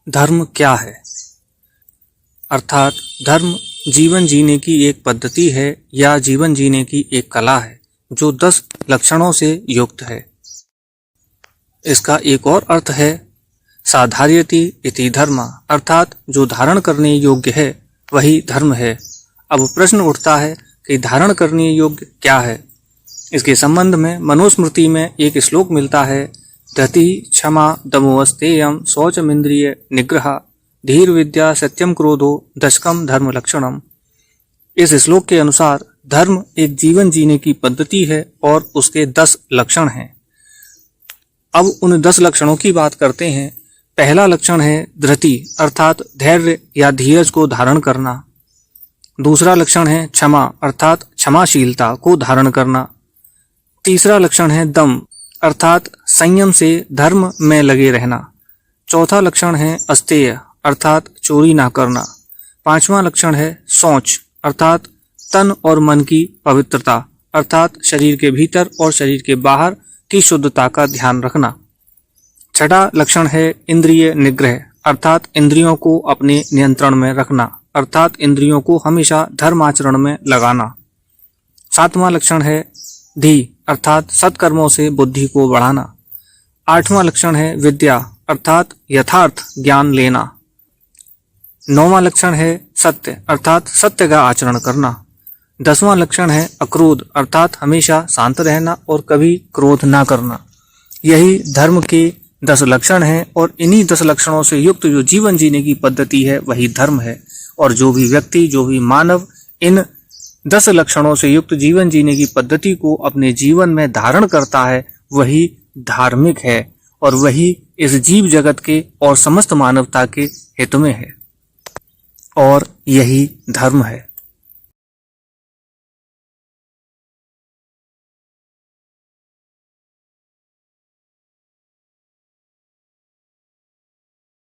धर्म क्या है? अर्थात धर्म जीवन जीने की एक पद्धति है या जीवन जीने की एक कला है जो 10 लक्षणों से युक्त है। इसका एक और अर्थ है साधार्यति इति धर्म, अर्थात जो धारण करने योग्य है वही धर्म है। अब प्रश्न उठता है कि धारण करने योग्य क्या है? इसके संबंध में मनुस्मृति में एक श्लोक मिलता है, धति क्षमा दमोस्तेयम शौचमिंद्रिय निग्रह धीर विद्या सत्यम क्रोधो दशकम धर्म लक्षणम। इस श्लोक के अनुसार धर्म एक जीवन जीने की पद्धति है और उसके 10 लक्षण हैं। अब उन 10 लक्षणों की बात करते हैं। पहला लक्षण है धृति, अर्थात धैर्य या धीरज को धारण करना। दूसरा लक्षण है क्षमा, अर्थात क्षमाशीलता को धारण करना। तीसरा लक्षण है दम, अर्थात संयम से धर्म में लगे रहना। चौथा लक्षण है अस्तेय, अर्थात चोरी ना करना। पांचवा लक्षण है शौच, अर्थात तन और मन की पवित्रता, अर्थात शरीर के भीतर और शरीर के बाहर की शुद्धता का ध्यान रखना। छठा लक्षण है इंद्रिय निग्रह, अर्थात इंद्रियों को अपने नियंत्रण में रखना, अर्थात इंद्रियों को हमेशा धर्म आचरण में लगाना। सातवां लक्षण है धी, अर्थात सत्कर्मों से बुद्धि को बढ़ाना। आठवां लक्षण है विद्या, अर्थात यथार्थ ज्ञान लेना। नौवां लक्षण है सत्य, अर्थात सत्य का आचरण करना। 10वां लक्षण है अक्रोध, अर्थात हमेशा शांत रहना और कभी क्रोध ना करना। यही धर्म के 10 लक्षण हैं और इन्हीं 10 लक्षणों से युक्त जो जीवन जीने की पद्धति है वही धर्म है। और जो भी व्यक्ति, जो भी मानव इन 10 लक्षणों से युक्त जीवन जीने की पद्धति को अपने जीवन में धारण करता है वही धार्मिक है और वही इस जीव जगत के और समस्त मानवता के हित में है और यही धर्म है।